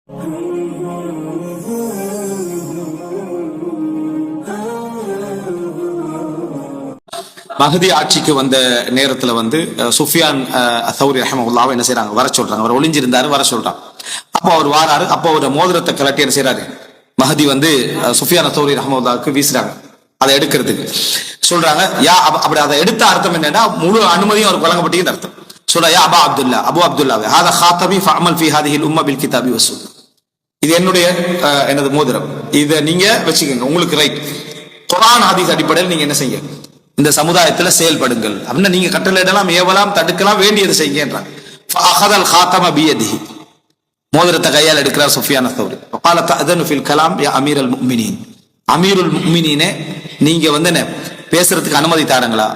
மஹதி ஆட்சிக்கு வந்த நேரத்துல வந்து சுஃபியான் தௌரி ரஹ்மத்துல்லாஹி என்ன செய்யறாங்க, வர சொல்றாங்க. அவர் ஒளிஞ்சிருந்தாரு, வர சொல்றாங்க. அப்போ அவர் வாராரு. அப்போ ஒரு மோதிரத்தை கலட்டி என்ன செய்யறாரு, மஹதி வந்து சுஃபியான் தௌரி ரஹ்மத்துல்லாஹிக்கு வீசுறாங்க. அதை எடுக்கிறதுக்கு சொல்றாங்க. அப்படி அதை எடுத்த அர்த்தம் என்னன்னா, முழு அனுமதியும் அவருக்கு வழங்கப்பட்டீங்கன்னு அர்த்தம். சொல்றா, யா அபா அப்துல்லா, அபு அப்துல்லாவே, ஹாதா ஹாத்தபி ஃபஅமல் ஃபீ ஹாதிஹில் உம்ம பில் கிதாபி வஸ்ஸுன்னah. இது என்னுடைய எனது மோதிரம், இதை நீங்க வச்சுக்கோங்க, உங்களுக்கு ரைட். குர்ஆன் ஹதீஸ் அடிப்படையில் நீங்க என்ன செய்ய, இந்த சமுதாயத்துல செயல்படுங்கள் அப்படின்னா, நீங்க கட்டளையிடலாம், ஏவலாம், தடுக்கலாம், வேண்டியது செய்யுங்கன்றாங்க. ஃபஅഖதல் ஹாத்தம பியதிஹி, மோதிரத்தை கையால் எடுக்கிறார் சுஃபியான் தௌரி. வகால தஅதனு ஃபில் கலாம் யா அமீரல் முஃமினீன், அமீருல் முஃமினீனே நீங்க வந்து என்ன பேசுறதுக்கு அனுமதி தாருங்களா.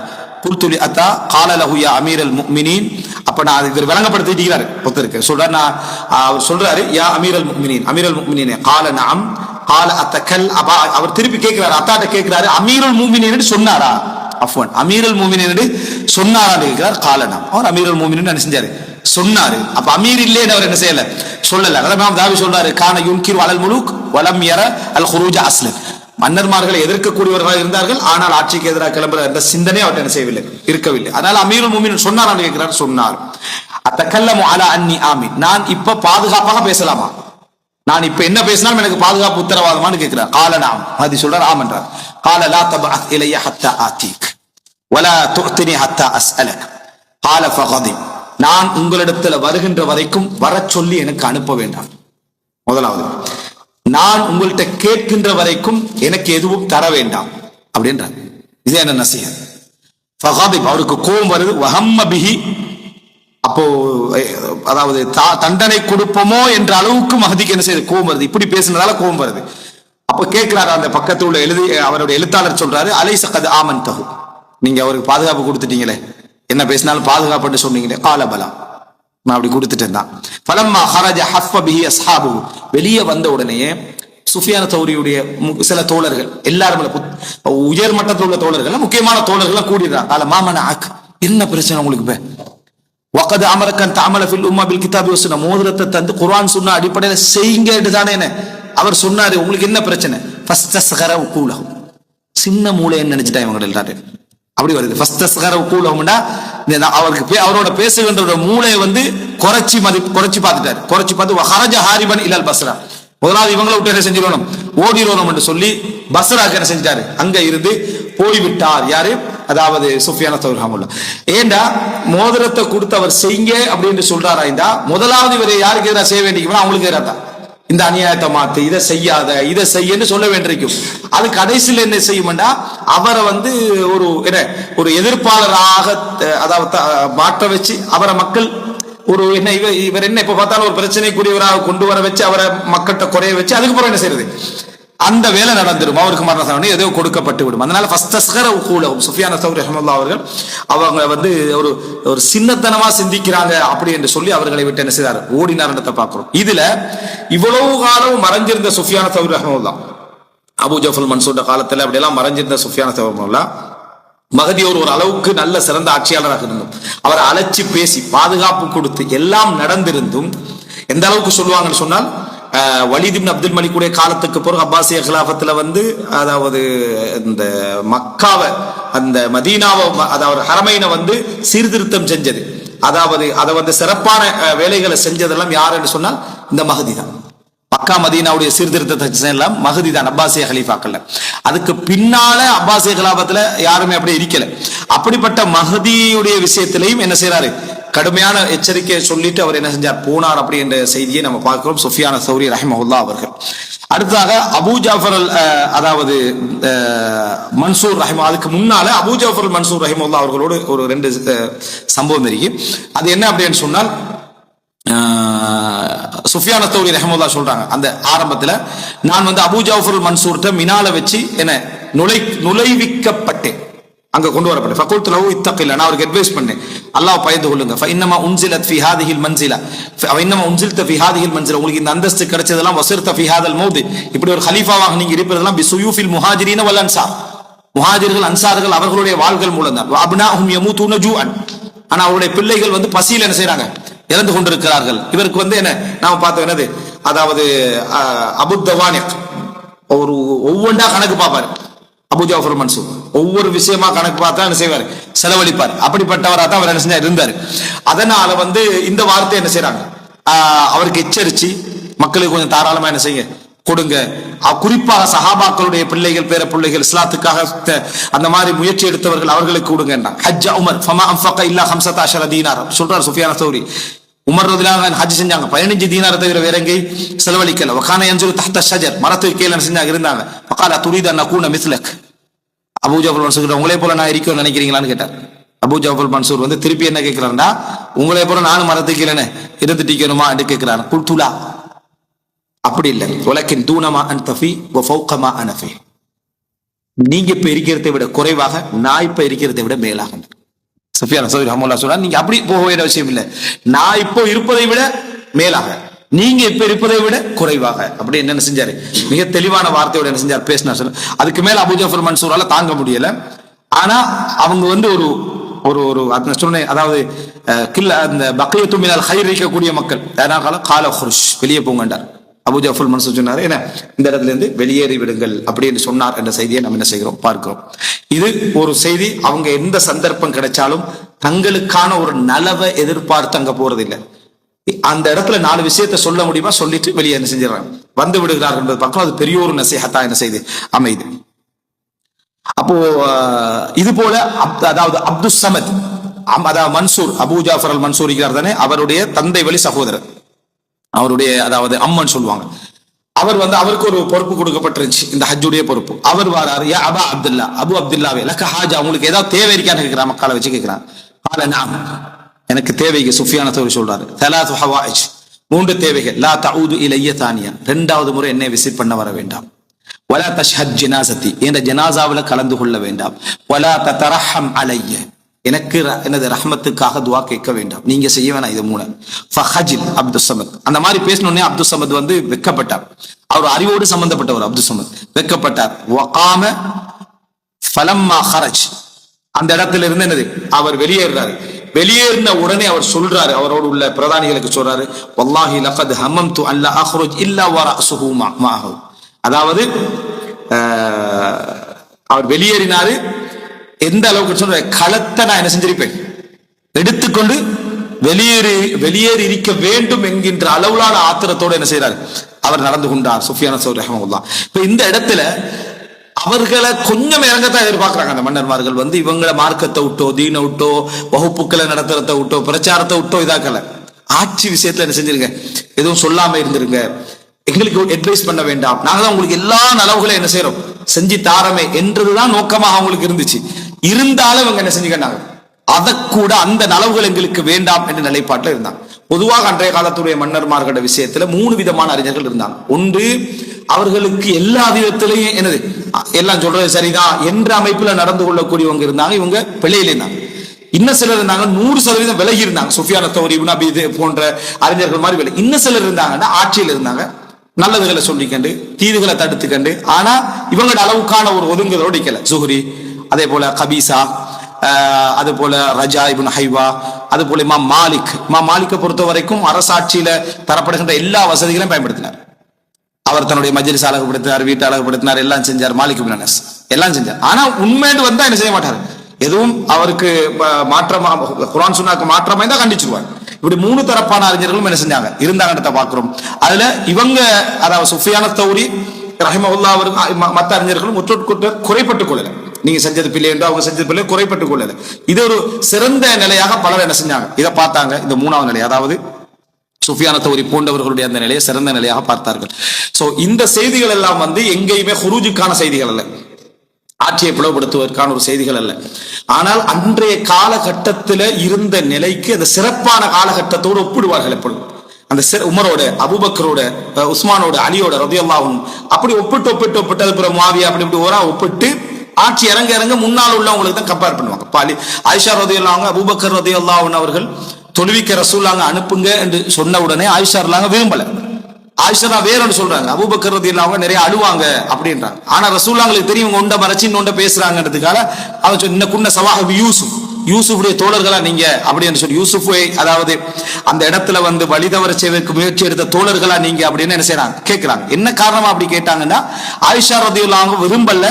குல்துலி அத்தா கால லஹு யா அமீரல் முஃமினீன். அப்ப நான் இவர் விளங்கப்படுத்திக்கிறாரு ஒருத்தருக்கு சொல்றாரு. நான் அவர் சொல்றாரு, யா அமீரல் முஃமினீன், அமீரல் முஃமினீனே. கால நஅம் கால அத்தகல் அபா. அவர் திருப்பி கேட்கிறாரு, அத்தாட்ட கேட்கிறாரு, அமீருல் முஃமினீன் சொன்னாரா, அஃப்வன் அமீருல் முஃமினீன் சொன்னாரான்னு கேட்கிறார். கால நஅம், அவர் அமீருல் முஃமினீன் என்ன செஞ்சாரு, சொன்னாரு. அப்ப அமீர் இல்லைன்னு அவர் என்ன செய்யல, சொல்லல. அதான் தாவி சொல்றாரு, கான யுன்கிரு அலல் முலூக் வலம் யர அல் குரூஜ அஸ்லன். மன்னர்மார்களை எதிர்க்கக்கூடியவர்களாக இருந்தார்கள், ஆனால் ஆட்சிக்கு எதிராக கிளம்புற அந்த சிந்தனை அவர்கிட்ட என்ன செய்யவில்லை, இருக்கவில்லை. அதனால அமீருல் முஃமினீன் சொன்னாரான்னு கேட்கிறார். சொன்னார். அத்தகல்லமு அலா அன்னி ஆமீன், நான் இப்ப பாதுகாப்பாக பேசலாமா, நான் இப்ப என்ன பேசினாலும் எனக்கு பாதுகாப்பு உத்தரவாதமானு கேட்கிறார். கால நஅம், ஹதி சொல்றார், ஆம் என்றார். கால லா தபஅத் இலைய ஹத்தா ஆதீக் வலா துஅதினி ஹத்தா அஸ்அலக். கால ஃபகதிப், நான் உங்களிடத்துல வருகின்ற வரைக்கும் வர சொல்லி எனக்கு அனுப்ப வேண்டாம். முதலாவது, நான் உங்கள்கிட்ட கேட்கின்ற வரைக்கும் எனக்கு எதுவும் தர வேண்டாம் அப்படின்றாங்க. இது என்ன நசீஹத். ஃபகதிப், அவருக்கு கோபம் வருது. வஹம்ம பிஹி, அப்போ அதாவது தண்டனை கொடுப்போமோ என்ற அளவுக்கு மஹதிக்கு என்ன செய்யுது, கோபம் வருது. இப்படி பேசுனதால கோபம் வருது. அப்ப கேட்கிறாரு, அந்த பக்கத்தில் உள்ள அவருடைய எழுத்தாளர் சொல்றாரு, அலைஸ கத் ஆமன்தஹு, நீங்க அவருக்கு பாதுகாப்பு கொடுத்துட்டீங்களே, என்ன பேசினாலும் பாதுகாப்புன்னு சொன்னீங்களே. கால பலா, நான் அப்படி கொடுத்துட்டேன் தான். ஃபலம்மா ஹரஜ ஹஃப பிஹி அஸ்ஹாபுஹு, வெளியே வந்த உடனேயே சுஃபியான் தௌரியுடைய சில தோழர்கள், எல்லாரும் உயர் மட்டத்தில் உள்ள தோழர்கள், முக்கியமான தோழர்கள் கூடிடுறாங்க. கால மாமனஅக், என்ன பிரச்சனை உங்களுக்கு? பே வகத் அமரக்கன் தஅமல ஃபில் உம்ம பில் கிதாபி வஸ்ஸுன்னah, மோதிரத்தை தந்து குர்ஆன் சுன்னா அடிப்படையில் செய்யுங்க தானே அவர் சொன்னாரு. உங்களுக்கு என்ன பிரச்சனை? ஃபஸ்தஸ்கர உகூலஹு, சின்ன மூளைன்னு நினைச்சிட்டா இவங்க எல்லாரும். அப்படி வருது. ஃபஸ்தஸ்கர உகூலஹும்னா அவருக்கு அவரோட பேசுகின்ற மூளையை வந்து குறைச்சி பார்த்துட்டாரு. குறைச்சி பார்த்து வஹரஜ ஹாரிபன் இலல் பஸ்ரா, முதலாவது இவங்களை விட்டு என்ன செஞ்சிடணும், ஓடிரோணும் என்று சொல்லி பஸ்ராக்கு என்ன செஞ்சாரு, அங்க இருந்து போய்விட்டார். யாரு? அதாவது சுஃபியான் தௌரி ரஹ்மத்துல்லாஹ். ஏண்டா மோதிரத்தை கொடுத்து அவர் செய்யுங்க அப்படின்னு சொல்றாரா, இந்த முதலாவது இவர் யாருக்கு எதிராக செய்ய வேண்டிய, அவங்களுக்கு எதிராக தான். இந்த அநியாயத்தை மாத்து, இதை செய்யாத, இதை செய்யன்னு சொல்ல வேண்டியிருக்கும். அது கடைசியில் என்ன செய்யும்டா, அவரை வந்து ஒரு எதிர்ப்பாளராக அதாவது மாற்ற வச்சு அவரை மக்கள் ஒரு என்ன இவர் என்ன இப்ப பார்த்தாலும் ஒரு பிரச்சனைக்குரியவராக கொண்டு வர வச்சு அவரை மக்கள்கிட்ட குறைய வச்சு அதுக்கப்புறம் என்ன செய்யறது, அந்த வேலை நடந்துடும். அவருக்கு மரண தண்டனை ஏதோ கொடுக்கப்பட்டு விடும். அதனால ஃபஸ்தஸ்கர உகூலஹும், சுஃபியான் தௌரி ரஹ்மத்துல்லாஹி அவர்கள் அவங்க வந்து ஒரு சின்னத்தனமா சிந்திக்கிறாங்க அப்படி என்று சொல்லி அவர்களை விட்டு என்ன செய்தார், ஓடினார்ன்றத பார்க்கிறோம். இதுல இவ்வளவு காலம் மறைஞ்சிருந்த சுஃபியான் தௌரி ரஹ்மத்துல்லாஹ், அபூ ஜஃபர் மன்சூர் காலத்துல அப்படியெல்லாம் மறைஞ்சிருந்த சுஃபியான் தௌரி ரஹ்மத்துல்லாஹ், மஹதி ஒரு அளவுக்கு நல்ல சிறந்த ஆட்சியாளராக இருந்தும், அவரை அழைச்சி பேசி பாதுகாப்பு கொடுத்து எல்லாம் நடந்திருந்தும், எந்த அளவுக்கு சொல்லுவாங்கன்னு சொன்னால், வலீத் இப்னு அப்துல் மலிக்குடைய காலத்துக்கு பிறகு அப்பாசிய கிலாஃபத்துல வந்து அதாவது இந்த மக்காவை, அந்த மதீனாவை, அதாவது ஹரமைனை வந்து சீர்திருத்தம் செஞ்சது, அதாவது அதை வந்து சிறப்பான வேலைகளை செஞ்சதெல்லாம் யாருன்னு சொன்னால் இந்த மஹதி தான். மக்கா மதீனாவுடைய சீர்திருத்தத்தை எல்லாம் மஹதி தான், அப்பாசிய ஹலீஃபாக்கள்ல. அதுக்கு பின்னால அப்பாசிய கிலாபத்துல யாருமே அப்படி இருக்கல. அப்படிப்பட்ட மஹதியுடைய விஷயத்திலையும் என்ன செய்யறாரு, கடுமையான எச்சரிக்கையை சொல்லிட்டு அவர் என்ன செஞ்சார், போனார். அப்படி என்ற செய்தியை நம்ம பார்க்கிறோம் சுஃபியான் தௌரி ரஹ்மத்துல்லாஹ் அவர்கள். அடுத்ததாக அபூ ஜாஃபர் அதாவது மன்சூர் ரஹிமா, அதுக்கு முன்னால அபூ ஜாஃபர் மன்சூர் ரஹிமத்துல்லாஹ் அவர்களோடு ஒரு 2 சம்பவம் இருக்கு. அது என்ன அப்படின்னு சொன்னால், சுஃபியான் தௌரி ரஹ்மத்துல்லாஹ் சொல்றாங்க, அந்த ஆரம்பத்துல நான் வந்து அபூ ஜாஃபர் மன்சூர்ட்ட மினால வச்சு என்ன நுழைவிக்கப்பட்டேன், அங்க கொண்டு வரப்பட்டேன். ஃபகுல்து லஹு இத்தகில்லா, நான் அவருக்கு அட்வைஸ் பண்ணேன், அல்லாஹ் பயந்து கொள்ளுங்க. ஃபஇன்னமா உன்சிலத் ஃபீ ஹாதிஹில் மன்சிலா ஃபஇன்னமா உன்சில்த ஃபீ ஹாதிஹில் மன்சிலா, உங்களுக்கு இந்த அந்தஸ்து கிடைச்சதெல்லாம் வஸிர்த ஃபீ ஹாதல் மௌத், இப்படி ஒரு கலீஃபாவாக நீங்க இருப்பதெல்லாம் பிசுயூஃபில் முஹாஜிரீன வல் அன்சார், முஹாஜிர்கள் அன்சார்கள் அவர்களுடைய வாள்கள் மூலம் தான். வஅப்னாஹும் யமூதுன ஜூஅன், ஆனா அவருடைய பிள்ளைகள் வந்து பசியில் என்ன செய்யறாங்க, இறந்து கொண்டிருக்கிறார்கள். இவருக்கு வந்து என்ன நாம பார்த்தோம், என்னது அதாவது அபுத்தவானிக் ஒரு ஒவ்வொன்றா கணக்கு பார்ப்பாரு. அபு ஜாஃபர் மன்சூர் ஒவ்வொரு விஷயமா கணக்கு பார்த்தா என்ன செய்வார், செலவழிப்பார். அப்படிப்பட்டவராக தான் அவர் என்ன செஞ்சா இருந்தாரு. அதனால இந்த வார்த்தை என்ன செய்யறாங்க, அவருக்கு எச்சரிச்சு மக்களுக்கு கொஞ்சம் தாராளமா என்ன செய்ய கொடுங்க. குறிப்பாக சஹாபாக்களுடைய பிள்ளைகள் பேர பிள்ளைகள் இஸ்லாத்துக்காக அந்த மாதிரி முயற்சி எடுத்தவர்கள் அவர்களுக்கு கொடுங்க. ஹஜ்ஜா உமர் ஃபமா அன்ஃபக இல்லா 15 தீனார் சொல்றார் சுஃபியான் தௌரி. உமர் ரலியல்லாஹு அன்ஹு ஹஜ் செஞ்சாங்க, 15 தீனாரை தவிர வேற எங்கேயும் செலவழிக்கல. வகான யன்சுரு தஹ்த ஷஜர் மரத்துக்கு கீழே என்ன செஞ்சாங்க இருந்தாங்க. ஃபகால துரீது அன் நகூன மிஸ்லக். அபூ ஜாஃபர் மன்சூர் உங்களே போல நான் இருக்கேன்னு நினைக்கிறீங்களான்னு கேட்டார். அபூ ஜாஃபர் மன்சூர் திருப்பி என்ன கேட்கிறாருன்னா, உங்களே போல நானும் மரத்துக்கு கீழே இருந்துட்டிக்கணுமா என்று கேட்கிறார். குல்துலா, அப்படி இல்லை. உலகின் தூணமா அன்தஃபி வ ஃபௌகமா அனஃபி. நீங்க இப்ப இருக்கிறதை விட குறைவாக, நான் இப்ப இருக்கிறதை விட மேலாக. சுஃபியான் சௌரி ரஹ்மத்துல்லாஹி சொல்றார், நீங்க அப்படி போக வேண்டிய அவசியம் இல்லை, நான் இப்போ இருப்பதை விட மேலாக, நீங்க இப்ப இருப்பதை விட குறைவாக. அப்படி என்ன செஞ்சாரு, மிக தெளிவான வார்த்தையோட என்ன செஞ்சார் பேசினார். அதுக்கு மேல அபூ ஜாஃபர் மன்சூரால தாங்க முடியல. ஆனா அவங்க ஒரு ஒரு ஒரு சொன்னேன், அதாவது அந்த பக்கியத்து மினல் கைர் இருக்கக்கூடிய மக்கள் கால குருஷ் வெளியே போங்கண்டார். அபூ ஜாஃபர் மன்சூர் சொன்னாரு, என்ன இந்த இடத்துல இருந்து வெளியேறி விடுங்கள் அப்படின்னு சொன்னார் என்ற செய்தியை நம்ம என்ன செய்கிறோம் பார்க்கிறோம். இது ஒரு செய்தி. அவங்க எந்த சந்தர்ப்பம் கிடைச்சாலும் தங்களுக்கான ஒரு நலவை எதிர்பார்த்து அங்க போறதில்லை. அந்த இடத்துல 4 விஷயத்தை சொல்ல முடியுமா சொல்லிட்டு வெளியே என்ன செஞ்சிடறாங்க, வந்து விடுகிறார்கள் என்பது பக்கம். அது பெரிய ஒரு நசீஹத்தா என்ன செய்து அமைது. அப்போ இது போல அதாவது அப்துல் சமத் அதாவது மன்சூர், அபூ ஜாஃபர் அல் மன்சூர் இருக்கிறார் தானே, அவருடைய தந்தை வழி சகோதரர், அவருடைய அதாவது அம்மன் சொல்லுவாங்க. அவர் அவருக்கு ஒரு பொறுப்பு கொடுக்கப்பட்டிருந்துச்சு, இந்த ஹஜ்ஜுடைய பொறுப்பு. அவர் வாராரு, யா அபா அப்துல்லா, அபு அப்துல்லாவே லக்க ஹாஜா, உங்களுக்கு ஏதாவது தேவை இருக்கான்னு கேட்கிறான், மக்களை வச்சு கேட்கிறான். கால நாம், எனக்கு தேவைக்கு. சுஃபியான் தௌரி சொல்றாரு, தலாத்து ஹவாயிஜ், 3 தேவைகள். லா தஊது இலைய தானியா, 2வது முறை என்னை விசிட் பண்ண வர வேண்டாம். வலா தஷ்ஹத் ஜனாசதி, என்ற ஜனாசாவில கலந்து கொள்ள வேண்டாம். வலா ததரஹம் அலைய, எனக்கு எனது ரஹ்மத்துக்காக துவா கேட்க வேண்டாம், நீங்க செய்ய வேணாம். இது 3. ஃபஹஜில் அப்துல் சமத், அந்த மாதிரி பேசணுன்னே அப்துல் சமத் வெக்கப்பட்டார். அவர் அறிவோடு சம்பந்தப்பட்டவர். அப்துல் சமத் வெக்கப்பட்டார். வகாம ஃபலம்மா ஹரஜ், அந்த இடத்துல இருந்து என்னது அவர் வெளியேறாரு. வெளியேறின உடனே அவர் சொல்றாரு, அவரோடு உள்ள பிரதானிகளுக்கு சொல்றாரு, வல்லாஹி லகத் ஹம்மம்து அல்லா அஹ்ருஜ் இல்லா வரஅஸுஹு மஅஹு. அதாவது அவர் வெளியேறினாரு. எந்த அளவுக்கு சொல்ற, களத்தை நான் என்ன செஞ்சிருப்பேன் எடுத்துக்கொண்டு வெளியேறி இருக்க வேண்டும் என்கின்ற அளவுலான ஆத்திரத்தோடு என்ன செய்யறாரு அவர் நடந்து கொண்டார். சுஃபியான் சௌரி ரஹ்மத்துல்லாஹ். இப்ப இந்த இடத்துல அவர்களை கொஞ்சம் இறங்கத்தான் எதிர்பார்க்கிறாங்க அந்த மன்னர்மார்கள். இவங்களை மார்க்கத்தை விட்டோ, தீனை விட்டோ, வகுப்புக்களை நடத்துறதை விட்டோ, பிரச்சாரத்தை விட்டோ இதாக்கல. ஆட்சி விஷயத்துல என்ன செஞ்சிருங்க, எதுவும் சொல்லாம இருந்திருங்க, எங்களுக்கு அட்வைஸ் பண்ண வேண்டாம், நாங்க தான் உங்களுக்கு எல்லா நலவுகளையும் என்ன செய்யறோம் செஞ்சு தாரமே என்றதுதான் நோக்கமாக அவங்களுக்கு இருந்துச்சு. இருந்தாலும் இவங்க என்ன செஞ்சுக்கிட்டாங்க, அதை கூட அந்த நலவுகள் எங்களுக்கு வேண்டாம் என்ற நிலைப்பாட்டில் இருந்தாங்க. பொதுவாக அன்றைய காலத்துடைய மன்னர்மார்களோட விஷயத்துல 3 விதமான அறிஞர்கள் இருந்தாங்க. ஒன்று, அவர்களுக்கு எல்லா விதத்திலையும் என்னது எல்லாம் சொல்றது சரிதான் என்ற அமைப்புல நடந்து கொள்ளக்கூடியவங்க இருந்தாங்க, இவங்க பிழையில இருந்தாங்க. இன்னும் சிலர் இருந்தாங்க 100% விலகி இருந்தாங்க. சுஃபியான் தௌரி, இப்னு அபீ போன்ற அறிஞர்கள் மாதிரி விலகி. இன்னும் சிலர் இருந்தாங்கன்னா ஆட்சியில் இருந்தாங்க, நல்லதுகளை சொல்லிக்கண்டு தீதுகளை தடுத்துக்கண்டு, ஆனா இவங்களோட அளவுக்கான ஒரு ஒதுங்குதலோடு இருக்கல. சுஹ்ரி, அதே போல கபீசா, அது போல ரஜா இப்னு ஹைவா, அது போல இமாம் மாலிக்கை பொறுத்த வரைக்கும் அரசாட்சியில தரப்படுகின்ற எல்லா வசதிகளையும் பயன்படுத்தினார். அவர் தன்னுடைய மஜ்லிஸ் அழகுபடுத்தினார், வீட்டை அழகுபடுத்தினார், எல்லாம் செஞ்சார். மாலிக் இப்னு அனஸ் எல்லாம் செஞ்சார். ஆனா உண்மைன்னு வந்தா என்ன செய்ய மாட்டார், எதுவும் அவருக்கு மாற்றமா, குர்ஆன் சுன்னாக்கு மாற்றமா இருந்தா கண்டிச்சிருவார். இப்படி 3 தரப்பான அறிஞர்களும் என்ன செஞ்சாங்க இருந்தாங்கன்றத பாக்குறோம். அதுல இவங்க அதாவது சுஃபியான் தௌரி ரஹிமஹுல்லாஹ் அவர்கள் மற்ற அறிஞர்களும் குறைப்பட்டுக் கொள்ளல. நீங்க செஞ்சது பிள்ளை என்று அவங்க செஞ்சது பிள்ளை குறைப்பட்டுக் கொள்ளல. இது ஒரு சிறந்த நிலையாக பலர் என்ன செஞ்சாங்க இதை பார்த்தாங்க. இந்த 3வது நிலை, அதாவது சுஃபியான் தௌரி போன்றவர்களுடைய அந்த நிலையை சிறந்த நிலையாக பார்த்தார்கள். சோ இந்த செய்திகள் எல்லாம் எங்கேயுமே ஹுரூஜுக்கான செய்திகள் அல்ல, ஆட்சியை பிளவுபடுத்துவதற்கான ஒரு செய்திகள் அல்ல. ஆனால் அன்றைய காலகட்டத்தில் இருந்த நிலைக்கு அந்த சிறப்பான காலகட்டத்தோடு ஒப்பிடுவார்கள். எப்பொழுது அந்த உமரோட, அபூபக்கரோட, உஸ்மானோட, அலியோட ரலியல்லாஹு அன்ஹு அப்படி ஒப்பிட்டு அதுக்கப்புறம் முஆவியா அப்படி ஒப்பிட்டு ஆட்சி இறங்க முன்னால் உள்ளவங்களுக்கு தான் கம்பேர் பண்ணுவாங்க. ஆயிஷா ரலியல்லாஹு அன்ஹா, அபூபக்கர் ரலியல்லாஹு அன்ஹு அவர்கள் தொழுவிக்க ரசூலுல்லாஹ் அனுப்புங்க என்று சொன்ன உடனே ஆயிஷா ரலியல்லாஹு விரும்பல. ஆயிஷா வேறன்னு சொல்றாங்க, அபூபக்கர் ரலியல்லாஹு அன்ஹு நிறைய அழுவாங்க அப்படின்றாங்க. ஆனா ரசூலுல்லாஹ்ங்களுக்கு தெரியும் உண்ட மறைச்சு இன்னொண்ட பேசுறாங்கன்றதுக்காக அவன் இன்ன குன்ன சவாஹபி யூசுப், யூசுஃபுடைய தோழர்களா நீங்க அப்படின்னு சொல்லி யூசுஃபை அதாவது அந்த இடத்துல வந்து வழிதவர செய்வதற்கு முயற்சி எடுத்த தோழர்களா நீங்க அப்படின்னு என்ன செய்யறாங்க கேட்கிறாங்க. என்ன காரணமா அப்படி கேட்டாங்கன்னா ஆயிஷா ரலியல்லாஹு அன்ஹா விரும்பல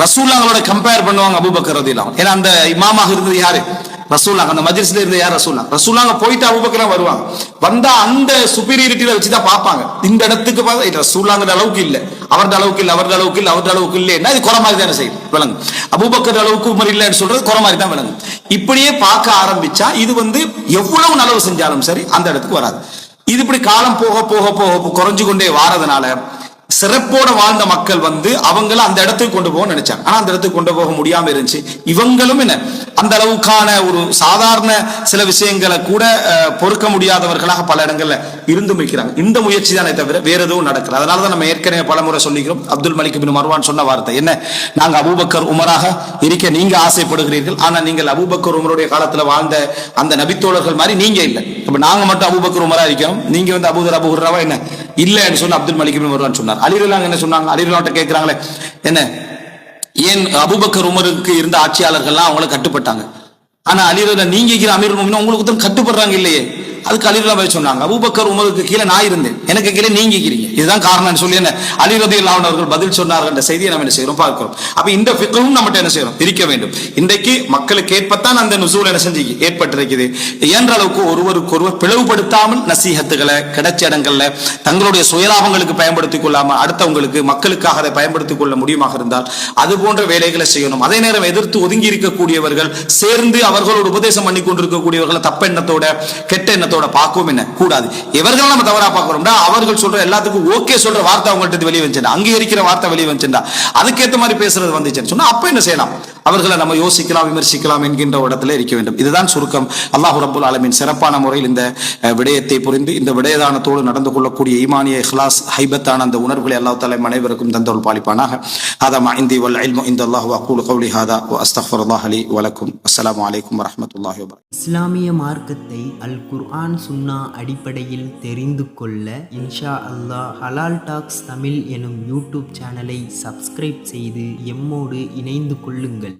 ரசூலுல்லாஹ்வோட கம்பேர் பண்ணுவாங்க அபூபக்கர் ரலியல்லாஹு அன்ஹு. ஏன்னா அந்த இமாமாக இருந்தது யாரு? ரசூலுல்லாஹ். அந்த மஜ்லிஸ்ல இருந்த யார்? ரசூலுல்லாஹ் போயிட்டு அபூபக்கர் வருவாங்க. வந்தா அந்த சுப்பீரியாரிட்டியில வச்சுதான் பார்ப்பாங்க. இந்த இடத்துக்கு ரசூலுல்லாஹ்ங்கிற அளவுக்கு இல்ல, அவருடைய அளவுக்கு இல்ல, அவருடைய அளவுக்கு இல்ல, அவருடைய அளவுக்கு இல்லைன்னா இது குறை மாதிரி தானே செய்யும் விளங்கு. அபூபக்கர் அளவுக்கு உமர் இல்லைன்னு சொல்றது குறை மாதிரி தான் விளங்கு. இப்படியே பார்க்க ஆரம்பிச்சா இது வந்து எவ்வளவு நலவு செஞ்சாலும் சரி அந்த இடத்துக்கு வராது. இது இப்படி காலம் போக போக போக குறைஞ்சு கொண்டே வாரதுனால சிறப்போட வாழ்ந்த மக்கள் வந்து அவங்கள அந்த இடத்துக்கு கொண்டு போக நினைச்சாங்க. ஆனா அந்த இடத்துக்கு கொண்டு போக முடியாம இருந்துச்சு. இவங்களும் என்ன அந்த அளவுக்கான ஒரு சாதாரண சில விஷயங்களை கூட பொறுக்க முடியாதவர்களாக பல இடங்கள்ல இருந்து வைக்கிறாங்க. இந்த முயற்சி தானே தவிர வேற எதுவும் நடக்கல. அதனாலதான் நம்ம ஏற்கனவே பலமுறை சொல்லிக்கிறோம். அப்துல் மலிக் பின் மர்வான் சொன்ன வார்த்தை என்ன? நாங்க அபூபக்கர் உமராக இருக்க நீங்க ஆசைப்படுகிறீர்கள், ஆனா நீங்கள் அபூபக்கர் உமருடைய காலத்துல வாழ்ந்த அந்த நபித்தோழர்கள் மாதிரி நீங்க இல்லை. இப்ப நாங்க மட்டும் அபூபக்கர் உமரா இருக்கிறோம், நீங்க வந்து அபூதர் அபூஹுர்ராவா என்ன இல்லன்னு சொல்லி அப்துல் மலிக் பின் மர்வான் சொன்னார். அலி ரலியல்லாஹு என்ன சொன்னாங்க? அலி ரலியல்லாஹு அன்ஹு கேக்குறாங்களே என்ன ஏன் அபூபக்கர் உமருக்கு இருந்த ஆட்சியாளர்கள்லாம் அவங்கள கட்டுப்பட்டாங்க, ஆனா அலி ரலியல்லாஹு நீங்க அமீருல் முஃமினீன் உங்களுக்கு தான் கட்டுப்படுறாங்க இல்லையே? அதுக்கு அலி ரலியல்லாஹு சொன்னாங்க அபூபக்கர் உமருக்கு கீழே நான் இருந்தேன், எனக்கு கீழே நீங்க இருக்கிறீங்க, இதுதான் காரணம்னு சொல்லி என்ன அலி ரலியல்லாஹு அன்ஹு அவர்கள் பதில் சொன்னார்கள் என்ற செய்தியை நம்ம என்ன செய்யறோம் பார்க்கிறோம். அப்ப இந்த ஃபிக்ஹும் நம்மகிட்ட என்ன செய்யறோம் இருக்க வேண்டும். இன்றைக்கு மக்களுக்கு ஏற்பத்தான் அந்த நுசூல் என்ன செஞ்சு ஏற்பட்டிருக்குது. இயன்ற அளவுக்கு ஒருவருக்கொருவர் பிளவுபடுத்தாமல் நசீஹத்துகளை கிடைச்ச இடங்கள்ல தங்களுடைய சுயலாபங்களுக்கு பயன்படுத்திக் கொள்ளாம அடுத்தவங்களுக்கு மக்களுக்காக அதை பயன்படுத்திக் கொள்ள முடியுமாக இருந்தால் அது போன்ற வேலைகளை செய்யணும். அதே நேரம் எதிர்த்து ஒதுங்கி இருக்கக்கூடியவர்கள் சேர்ந்து அவர்களோட உபதேசம் பண்ணி கொண்டிருக்கக்கூடியவர்களை தப்ப எண்ணத்தோட கெட்ட எண்ணத்தோட பார்க்கவும் என்ன கூடாது. இவர்கள் நம்ம தவறா பார்க்கிறோம்னா அவர்கள் சொல்ற எல்லாத்துக்கும் ஓகே சொல்ற வார்த்தை அவங்கள்ட்ட வெளியே வந்துச்சா, அங்கீகரிக்கிற வார்த்தை வெளியே வந்துச்சா, அதுக்கேற்ற மாதிரி பேசுறது வந்துச்சுன்னு சொன்னா அப்ப என்ன செய்யலாம்? அவர்களை நம்ம யோசிக்கலாம், விமர்சிக்கலாம் என்கின்ற இடத்துல இருக்க வேண்டும். இதுதான் சுருக்கம். அல்லாஹ் ரப்பல் ஆலமீன் சிறப்பான முறையில் இந்த விடயத்தை புரிந்து இந்த விடயதானத்தோடு நடந்து கொள்ளக்கூடிய ஈமானிய இஹ்லாஸ் ஹைபத்தான அந்த உணர்வுகளை அல்லாஹ் தஆலா அனைவருக்கும் தந்தருள் பாலிப்பானாக. ஹதா மா இந்தி வல் இல்மு இன்தல்லாஹ் வ அகூலு கௌலி ஹதா வ அஸ்தக்ஃபிருல்லாஹ் லி வ லக்கும். அஸ்ஸலாமு அலைக்கும் வ ரஹ்மத்துல்லாஹி வ பரகாத்துஹு. இஸ்லாமிய மார்க்கத்தை அல் குர்ஆன் சுன்னா அடிப்படையில் தெரிந்து கொள்ள இன்ஷா அல்லாஹ் ஹலால் டாக்ஸ் தமிழ் எனும் யூடியூப் சேனலை சப்ஸ்கிரைப் செய்து எம்மோடு இணைந்து கொள்ளுங்கள்.